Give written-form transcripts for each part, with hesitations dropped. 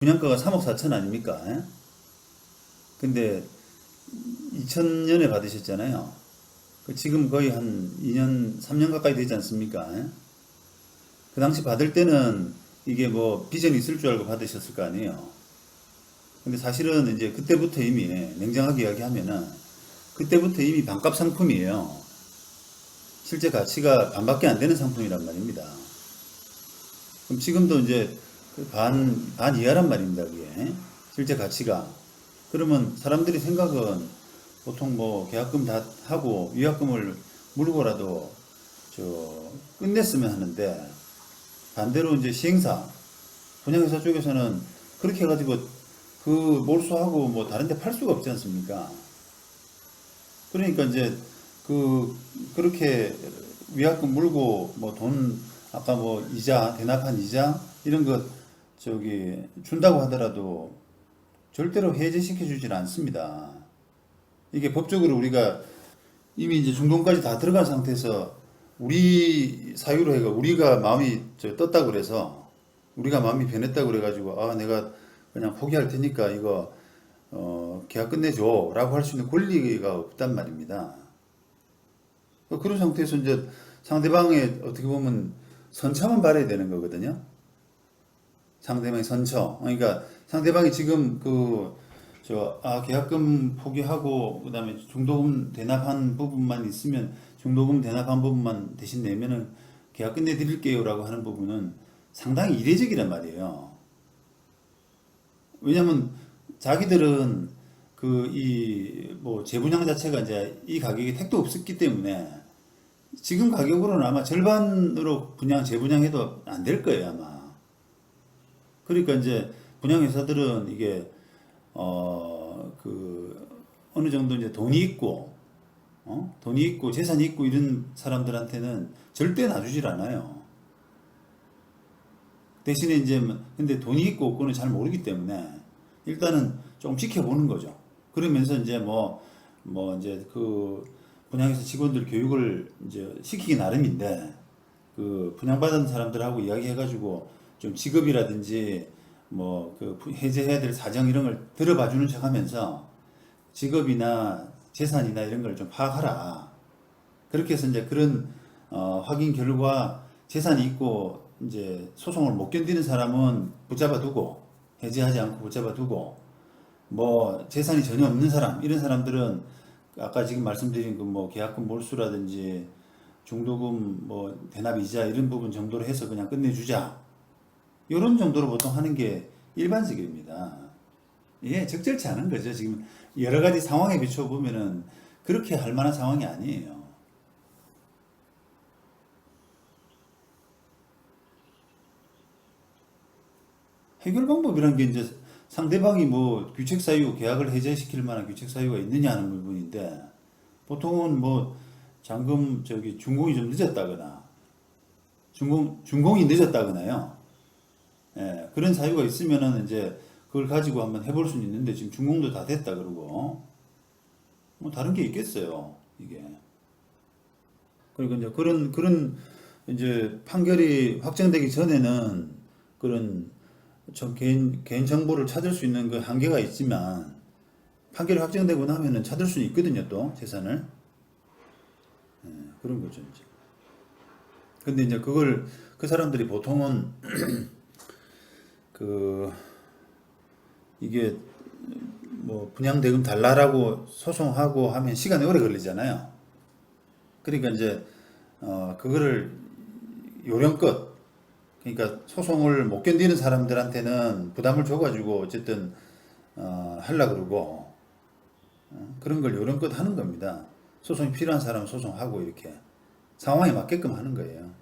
분양가가 3억 4천 아닙니까? 예? 근데 2000년에 받으셨잖아요. 지금 거의 한 2년, 3년 가까이 되지 않습니까? 예? 그 당시 받을 때는 이게 뭐 비전이 있을 줄 알고 받으셨을 거 아니에요. 근데 사실은 이제 그때부터 이미 냉정하게 이야기하면은 그때부터 이미 반값 상품이에요. 실제 가치가 반밖에 안 되는 상품이란 말입니다. 그럼 지금도 이제 그 반 이하란 말입니다, 그게. 실제 가치가. 그러면 사람들이 생각은 보통 뭐 계약금 다 하고 위약금을 물고라도 끝냈으면 하는데, 반대로 이제 시행사, 분양회사 쪽에서는 그렇게 해가지고 그 몰수하고 뭐 다른 데 팔 수가 없지 않습니까? 그러니까 이제 그렇게 위약금 물고 뭐 돈, 아까 뭐 이자, 대납한 이자 이런 것 준다고 하더라도 절대로 해제시켜 주질 않습니다. 이게 법적으로 우리가 이미 이제 중동까지 다 들어간 상태에서 우리 사유로 해가 우리가 마음이 떴다고 그래서 우리가 마음이 변했다고 그래가지고 아 내가 그냥 포기할 테니까 이거 계약 끝내줘 라고 할 수 있는 권리가 없단 말입니다. 그런 상태에서 이제 상대방의 어떻게 보면 선처만 바라야 되는 거거든요. 상대방의 선처. 그러니까 상대방이 지금 계약금 포기하고, 그 다음에 중도금 대납한 부분만 있으면, 중도금 대납한 부분만 대신 내면은 계약 끝내드릴게요 라고 하는 부분은 상당히 이례적이란 말이에요. 왜냐면 자기들은 재분양 자체가 이제 이 가격에 택도 없었기 때문에 지금 가격으로는 아마 절반으로 재분양해도 안 될 거예요, 아마. 그러니까 이제 분양회사들은 이게 어느 정도 이제 돈이 있고 재산이 있고 이런 사람들한테는 절대 놔주질 않아요. 대신에 이제 근데 돈이 있고 없고는 잘 모르기 때문에 일단은 좀 지켜보는 거죠. 그러면서 이제 이제 분양회사 직원들 교육을 이제 시키기 나름인데, 분양받은 사람들하고 이야기해가지고 좀 직업이라든지 해제해야 될 사정 이런 걸 들어봐 주는 척 하면서 직업이나 재산이나 이런 걸 좀 파악하라. 그렇게 해서 이제 그런 확인 결과 재산이 있고 이제 소송을 못 견디는 사람은 붙잡아 두고, 해제하지 않고 붙잡아 두고, 재산이 전혀 없는 사람, 이런 사람들은 아까 지금 말씀드린 계약금 몰수라든지 중도금 대납 이자 이런 부분 정도로 해서 그냥 끝내주자. 이런 정도로 보통 하는 게 일반적입니다. 예, 적절치 않은 거죠. 지금 여러 가지 상황에 비춰 보면은 그렇게 할 만한 상황이 아니에요. 해결 방법이란 게 이제 상대방이 규책 사유, 계약을 해제시킬 만한 규책 사유가 있느냐 하는 부분인데, 보통은 잔금 준공이 좀 늦었다거나 준공이 늦었다거나요. 예, 그런 사유가 있으면은 이제 그걸 가지고 한번 해볼 수는 있는데, 지금 준공도 다 됐다 그러고 다른 게 있겠어요, 이게. 그리고 이제 그런 이제 판결이 확정되기 전에는 그런 개인 정보를 찾을 수 있는 그 한계가 있지만, 판결이 확정되고 나면은 찾을 수 있거든요, 또 재산을. 예, 그런 거죠, 이제. 근데 이제 그 사람들이 보통은 그 이게 분양대금 달라라고 소송하고 하면 시간이 오래 걸리잖아요. 그러니까 이제 그거를 요령껏, 그러니까 소송을 못 견디는 사람들한테는 부담을 줘가지고 어쨌든 하려 그러고, 그런 걸 요령껏 하는 겁니다. 소송이 필요한 사람은 소송하고 이렇게 상황에 맞게끔 하는 거예요.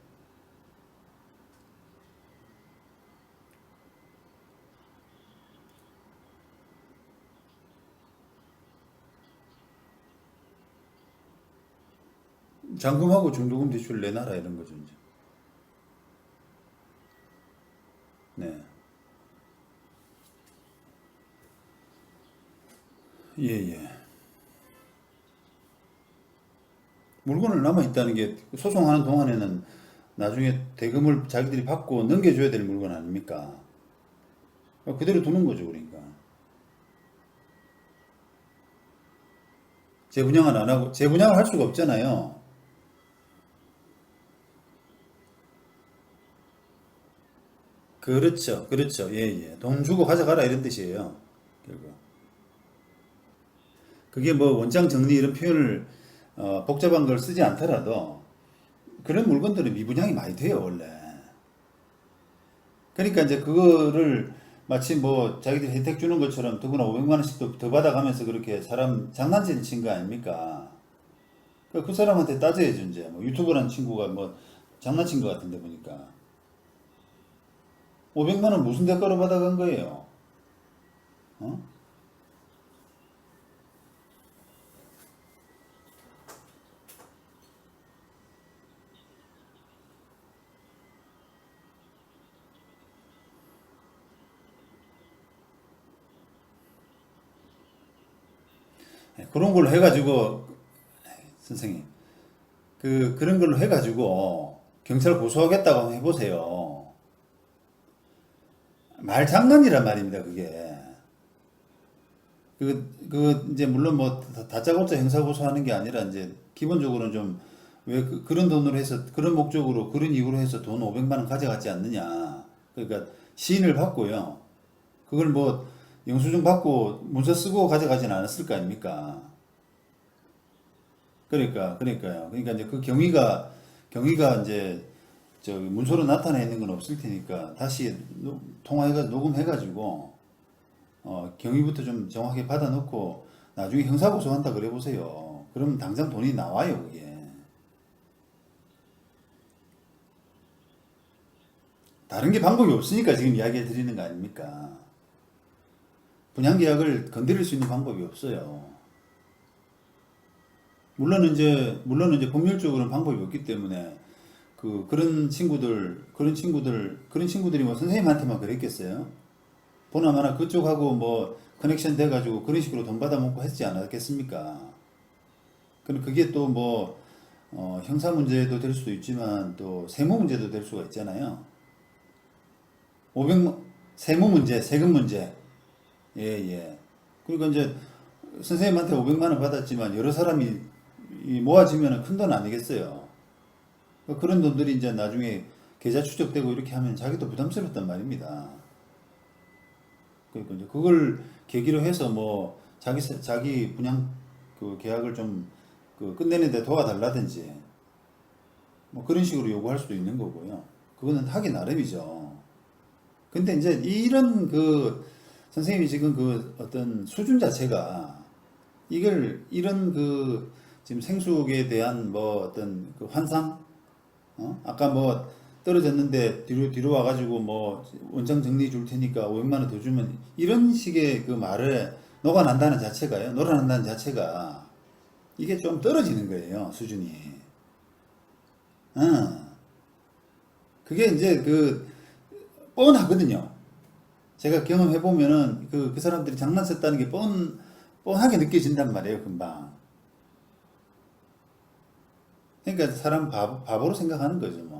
잔금하고 중도금 대출 내놔라 이런 거죠, 이제. 네. 예, 예. 물건을 남아있다는 게 소송하는 동안에는 나중에 대금을 자기들이 받고 넘겨줘야 될 물건 아닙니까? 그대로 두는 거죠, 그러니까. 재분양을 안 하고, 재분양을 할 수가 없잖아요. 그렇죠, 그렇죠. 예, 예. 돈 주고 가져가라 이런 뜻이에요. 결국. 그게 뭐 원장 정리 이런 표현을 복잡한 걸 쓰지 않더라도 그런 물건들은 미분양이 많이 돼요, 원래. 그러니까 이제 그거를 마치 뭐 자기들 혜택 주는 것처럼 더구나 500만 원씩 더 받아가면서 그렇게 사람 장난친 거 아닙니까? 그 사람한테 따져야죠, 이제. 뭐 유튜버라는 친구가 뭐 장난친 것 같은데 보니까. 500만 원 무슨 대가로 받아간 거예요? 어? 그런 걸로 해가지고, 선생님, 그런 걸로 해가지고 경찰 고소하겠다고 한번 해보세요. 말 장난이란 말입니다, 그게. 이제, 물론 뭐, 다짜고짜 형사고소하는 게 아니라, 이제, 기본적으로는 좀, 왜 런 돈으로 해서, 그런 목적으로, 그런 이유로 해서 돈 500만 원 가져갔지 않느냐. 그러니까, 시인을 받고요. 그걸 뭐, 영수증 받고, 문서 쓰고 가져가진 않았을 거 아닙니까? 그러니까요. 그러니까 이제 그 경위가 이제, 문서로 나타나 있는 건 없을 테니까, 다시 통화해가지고, 녹음해가지고, 경위부터 좀 정확하게 받아놓고 나중에 형사고소한다 그래 보세요. 그러면 당장 돈이 나와요, 그게. 다른 게 방법이 없으니까 지금 이야기해 드리는 거 아닙니까? 분양계약을 건드릴 수 있는 방법이 없어요. 물론 이제 법률적으로는 방법이 없기 때문에 그런 친구들이 뭐 선생님한테만 그랬겠어요? 보나마나 그쪽하고 뭐 커넥션 돼가지고 그런 식으로 돈 받아먹고 했지 않았겠습니까? 그럼 그게 또 뭐 형사 문제도 될 수도 있지만 또 세무 문제도 될 수가 있잖아요. 500만 세무 문제, 세금 문제. 예, 예. 그리고 이제 선생님한테 500만 원 받았지만 여러 사람이 이 모아지면 큰 돈 아니겠어요. 그런 돈들이 이제 나중에 계좌 추적되고 이렇게 하면 자기도 부담스럽단 말입니다. 그러니까 이제 그걸 계기로 해서 뭐 자기 분양 계약을 좀 끝내는데 도와달라든지 뭐 그런 식으로 요구할 수도 있는 거고요. 그거는 하기 나름이죠. 근데 이제 이런 선생님이 지금 어떤 수준 자체가 이런 지금 생수에 대한 뭐 어떤 환상, 아까 뭐 떨어졌는데 뒤로 와가지고 뭐 원장 정리 줄 테니까 500만 원 더 주면 이런 식의 말을 녹아난다는 자체가요. 놀아난다는 자체가 이게 좀 떨어지는 거예요, 수준이. 어. 그게 이제 뻔하거든요. 제가 경험해 보면은 그 사람들이 장난쳤다는 게 뻔하게 느껴진단 말이에요, 금방. 그러니까 사람 바보로 생각하는 거죠, 뭐.